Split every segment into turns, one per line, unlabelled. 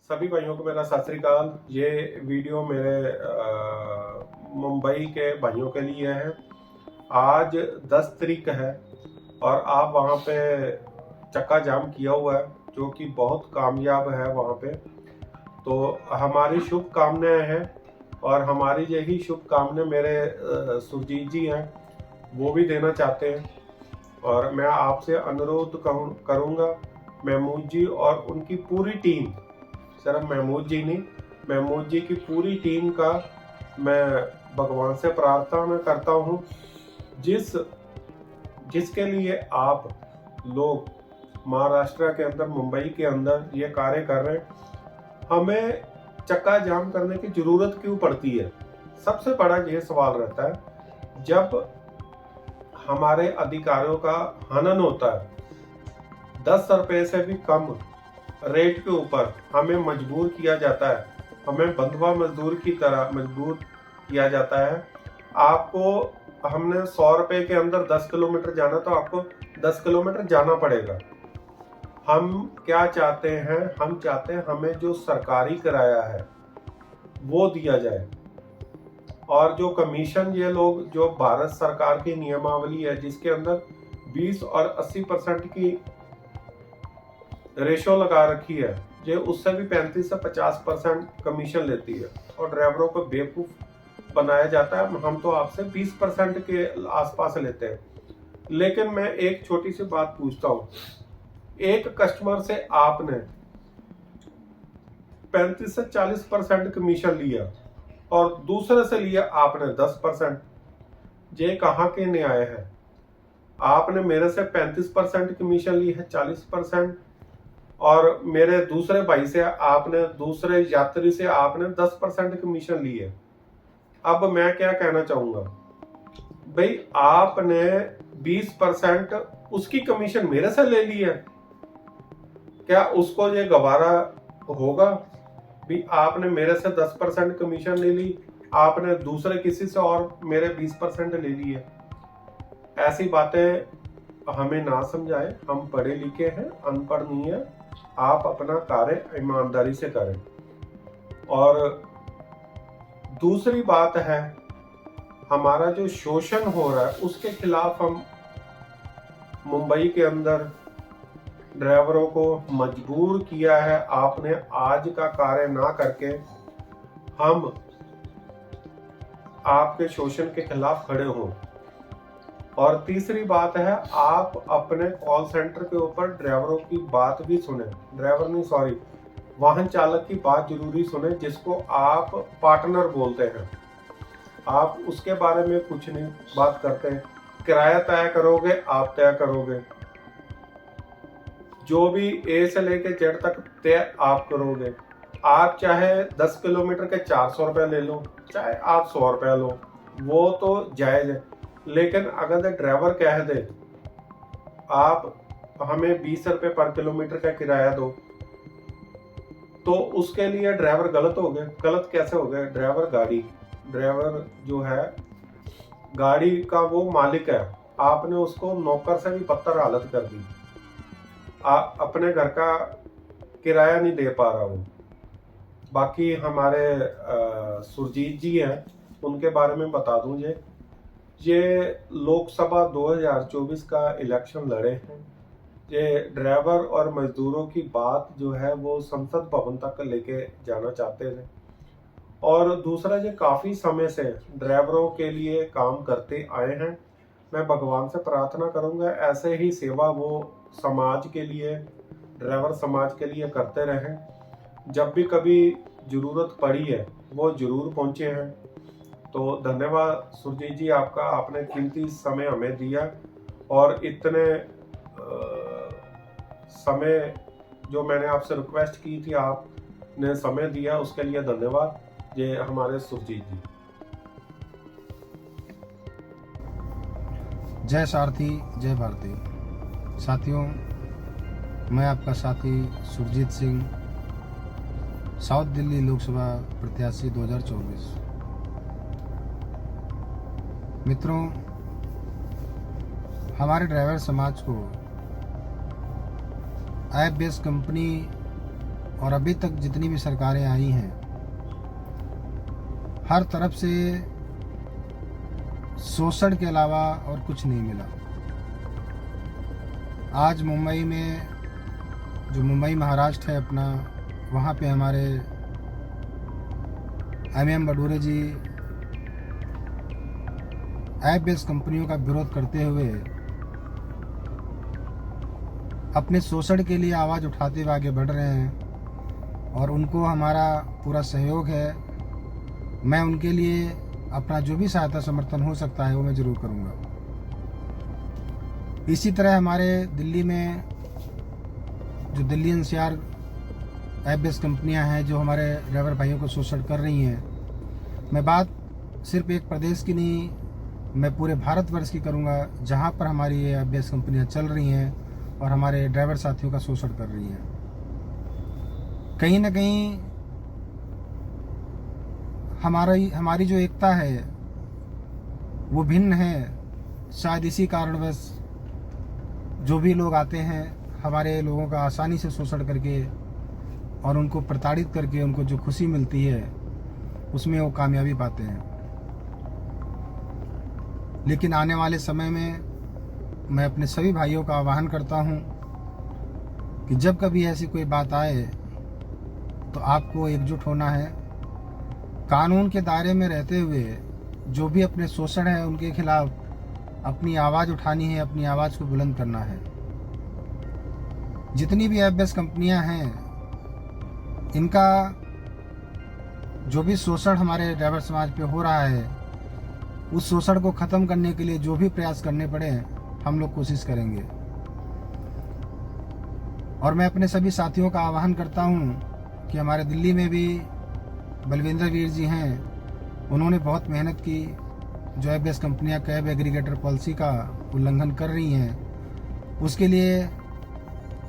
सभी भाइयों को मेरा सत श्री अकाल। ये वीडियो मेरे मुंबई के भाइयों के लिए है। आज 10 तारीख है और आप वहाँ पे चक्का जाम किया हुआ है, जो कि बहुत कामयाब है वहाँ पे। तो हमारी शुभकामनाएं हैं और हमारी यही शुभकामनाएं मेरे सुरजीत जी हैं, वो भी देना चाहते हैं। और मैं आपसे अनुरोध करूँगा महमूद जी और उनकी पूरी टीम, सिर्फ महमूद जी नहीं, महमूद जी की पूरी टीम का मैं भगवान से प्रार्थना करता हूँ, जिसके लिए आप लोग महाराष्ट्र के अंदर, मुंबई के अंदर ये कार्य कर रहे हैं। हमें चक्का जाम करने की जरूरत क्यों पड़ती है? सबसे बड़ा ये सवाल रहता है, जब हमारे अधिकारियों का हनन होता है, 10 रुपए से भी कम रेट के ऊपर हमें मजबूर किया जाता है, हमें बंधुआ मजदूर की तरह मजबूर किया जाता है। आपको हमने 100 रुपए के अंदर 10 किलोमीटर जाना, तो आपको 10 किलोमीटर जाना पड़ेगा। हम क्या चाहते हैं? हम चाहते हैं हमें जो सरकारी किराया है वो दिया जाए, और जो कमीशन ये लोग, जो भारत सरकार की नियमावली है जिसके अंदर 20 और 80% की रेशो लगा रखी है, ये उससे भी 35 से 50% कमीशन लेती है और ड्राइवरों को बेवकूफ बनाया जाता है। हम तो आपसे 20% के आसपास लेते हैं। लेकिन मैं एक छोटी सी बात पूछता हूँ, एक कस्टमर से आपने 35 से 40% कमीशन लिया और दूसरे से लिया आपने 10%, ये कहाँ के न्याय है? आपने मेरे से 35% कमीशन ली है, 40%, और मेरे दूसरे भाई से आपने, दूसरे यात्री से आपने 10% कमीशन ली है। अब मैं क्या कहना चाहूंगा भाई, आपने 20% उसकी कमीशन मेरे से ले ली है, क्या उसको ये गवारा होगा? भी आपने मेरे से 10% कमीशन ले ली, आपने दूसरे किसी से और मेरे 20% ले ली है। ऐसी बातें हमें ना समझाए, हम पढ़े लिखे हैं, अनपढ़ नहीं है। आप अपना कार्य ईमानदारी से करें। और दूसरी बात है, हमारा जो शोषण हो रहा है उसके खिलाफ हम मुंबई के अंदर ड्राइवरों को मजबूर किया है। आपने आज का कार्य ना करके हम आपके शोषण के खिलाफ खड़े हों। और तीसरी बात है, आप अपने कॉल सेंटर के ऊपर ड्राइवरों की बात भी सुने, ड्राइवर नहीं सॉरी वाहन चालक की बात जरूरी सुने, जिसको आप पार्टनर बोलते हैं। आप उसके बारे में कुछ नहीं बात करते हैं। किराया तय करोगे, आप तय करोगे, जो भी ए से लेके जेड तक तय आप करोगे। आप चाहे 10 किलोमीटर के 400 रुपये ले लो, चाहे आप 100 रुपया लो, वो तो जायज है। लेकिन अगर ड्राइवर कह दे आप हमें 20 रुपये पर किलोमीटर का किराया दो, तो उसके लिए ड्राइवर गलत हो गए। गलत कैसे हो गए? ड्राइवर जो है गाड़ी का वो मालिक है, आपने उसको नौकर से भी बदतर हालत कर दी। आप अपने घर का किराया नहीं दे पा रहा वो। बाकी हमारे सुरजीत जी हैं, उनके बारे में बता दूं, ये लोकसभा 2024 का इलेक्शन लड़े हैं। ये ड्राइवर और मजदूरों की बात जो है वो संसद भवन तक लेके जाना चाहते थे। और दूसरा, ये काफ़ी समय से ड्राइवरों के लिए काम करते आए हैं। मैं भगवान से प्रार्थना करूंगा ऐसे ही सेवा वो समाज के लिए, ड्राइवर समाज के लिए करते रहें। जब भी कभी ज़रूरत पड़ी है वो ज़रूर पहुंचे हैं। तो धन्यवाद सुरजीत जी आपका, आपने कीमती समय हमें दिया और इतने समय जो मैंने आपसे रिक्वेस्ट की थी आपने समय दिया, उसके लिए धन्यवाद। ये हमारे सुरजीत जी।
जय सारथी, जय भारती। साथियों, मैं आपका साथी सुरजीत सिंह, साउथ दिल्ली लोकसभा प्रत्याशी 2024। मित्रों, हमारे ड्राइवर समाज को ऐप बेस्ड कंपनी और अभी तक जितनी भी सरकारें आई हैं, हर तरफ से शोषण के अलावा और कुछ नहीं मिला। आज मुंबई में, जो मुंबई महाराष्ट्र है अपना, वहाँ पे हमारे MM बडूरे जी ऐप बेस्ड कंपनियों का विरोध करते हुए अपने शोषण के लिए आवाज़ उठाते हुए आगे बढ़ रहे हैं और उनको हमारा पूरा सहयोग है। मैं उनके लिए अपना जो भी सहायता समर्थन हो सकता है वो मैं ज़रूर करूँगा। इसी तरह हमारे दिल्ली में जो दिल्ली NCR ऐप बेस्ड कंपनियां हैं जो हमारे ड्राइवर भाइयों को शोषण कर रही हैं, मैं बात सिर्फ एक प्रदेश की नहीं, मैं पूरे भारतवर्ष की करूंगा जहां पर हमारी ये ऐप बेस्ड कंपनियां चल रही हैं और हमारे ड्राइवर साथियों का शोषण कर रही हैं। कहीं ना कहीं हमारी जो एकता है वो भिन्न है। शायद इसी कारणवश जो भी लोग आते हैं हमारे लोगों का आसानी से शोषण करके और उनको प्रताड़ित करके उनको जो खुशी मिलती है उसमें वो कामयाबी पाते हैं। लेकिन आने वाले समय में मैं अपने सभी भाइयों का आह्वान करता हूं कि जब कभी ऐसी कोई बात आए तो आपको एकजुट होना है। कानून के दायरे में रहते हुए जो भी अपने शोषण है उनके खिलाफ अपनी आवाज़ उठानी है, अपनी आवाज़ को बुलंद करना है। जितनी भी ऐप बेस्ड कंपनियां हैं, इनका जो भी शोषण हमारे ड्राइवर समाज पे हो रहा है, उस शोषण को ख़त्म करने के लिए जो भी प्रयास करने पड़े हम लोग कोशिश करेंगे। और मैं अपने सभी साथियों का आह्वान करता हूँ कि हमारे दिल्ली में भी बलविंदर वीर जी हैं, उन्होंने बहुत मेहनत की। जो ऐप बेस्ड कंपनियां कैब एग्रीगेटर पॉलिसी का उल्लंघन कर रही हैं, उसके लिए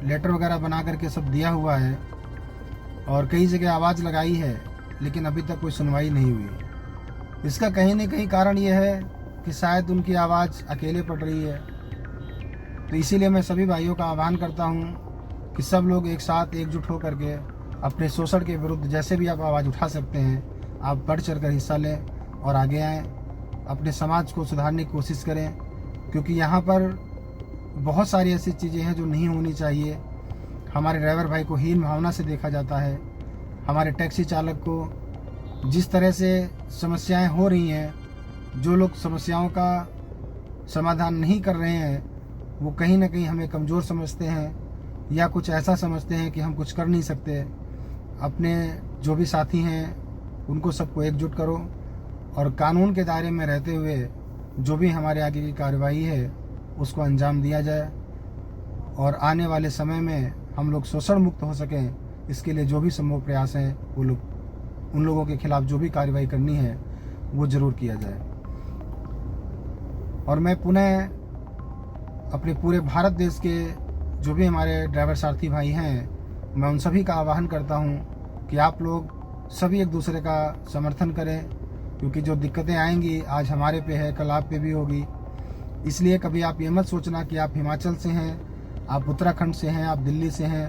लेटर वगैरह बना करके सब दिया हुआ है और कई जगह आवाज़ लगाई है, लेकिन अभी तक कोई सुनवाई नहीं हुई। इसका कहीं न कहीं कारण ये है कि शायद उनकी आवाज़ अकेले पड़ रही है। तो इसीलिए मैं सभी भाइयों का आह्वान करता हूँ कि सब लोग एक साथ एकजुट होकर के अपने शोषण के विरुद्ध जैसे भी आप आवाज़ उठा सकते हैं, आप बढ़ चढ़ कर हिस्सा लें और आगे आएँ, अपने समाज को सुधारने की कोशिश करें। क्योंकि यहाँ पर बहुत सारी ऐसी चीज़ें हैं जो नहीं होनी चाहिए। हमारे ड्राइवर भाई को हीन भावना से देखा जाता है। हमारे टैक्सी चालक को जिस तरह से समस्याएं हो रही हैं, जो लोग समस्याओं का समाधान नहीं कर रहे हैं वो कहीं ना कहीं हमें कमज़ोर समझते हैं या कुछ ऐसा समझते हैं कि हम कुछ कर नहीं सकते। अपने जो भी साथी हैं उनको सबको एकजुट करो और कानून के दायरे में रहते हुए जो भी हमारे आगे की कार्रवाई है उसको अंजाम दिया जाए और आने वाले समय में हम लोग शोषण मुक्त हो सकें, इसके लिए जो भी संभव प्रयास हैं वो लोग उन लोगों के खिलाफ जो भी कार्रवाई करनी है वो ज़रूर किया जाए। और मैं पुनः अपने पूरे भारत देश के जो भी हमारे ड्राइवर सारथी भाई हैं, मैं उन सभी का आह्वान करता हूं कि आप लोग सभी एक दूसरे का समर्थन करें, क्योंकि जो दिक्कतें आएंगी आज हमारे पे है, कल आप पे भी होगी। इसलिए कभी आप ये मत सोचना कि आप हिमाचल से हैं, आप उत्तराखंड से हैं, आप दिल्ली से हैं,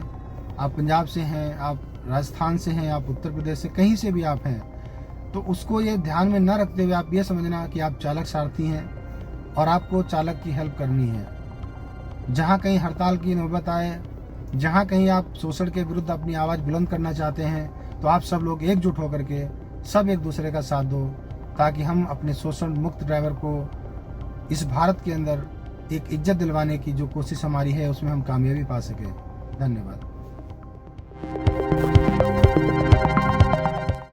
आप पंजाब से हैं, आप राजस्थान से हैं, आप उत्तर प्रदेश से, कहीं से भी आप हैं, तो उसको ये ध्यान में न रखते हुए आप ये समझना कि आप चालक सारथी हैं और आपको चालक की हेल्प करनी है। जहाँ कहीं हड़ताल की नौबत आए, जहाँ कहीं आप शोषण के विरुद्ध अपनी आवाज़ बुलंद करना चाहते हैं, तो आप सब लोग एकजुट होकर के सब एक दूसरे का साथ दो, ताकि हम अपने शोषण मुक्त ड्राइवर को इस भारत के अंदर एक इज्जत दिलवाने की जो कोशिश हमारी है उसमें हम कामयाबी पा सकें। धन्यवाद।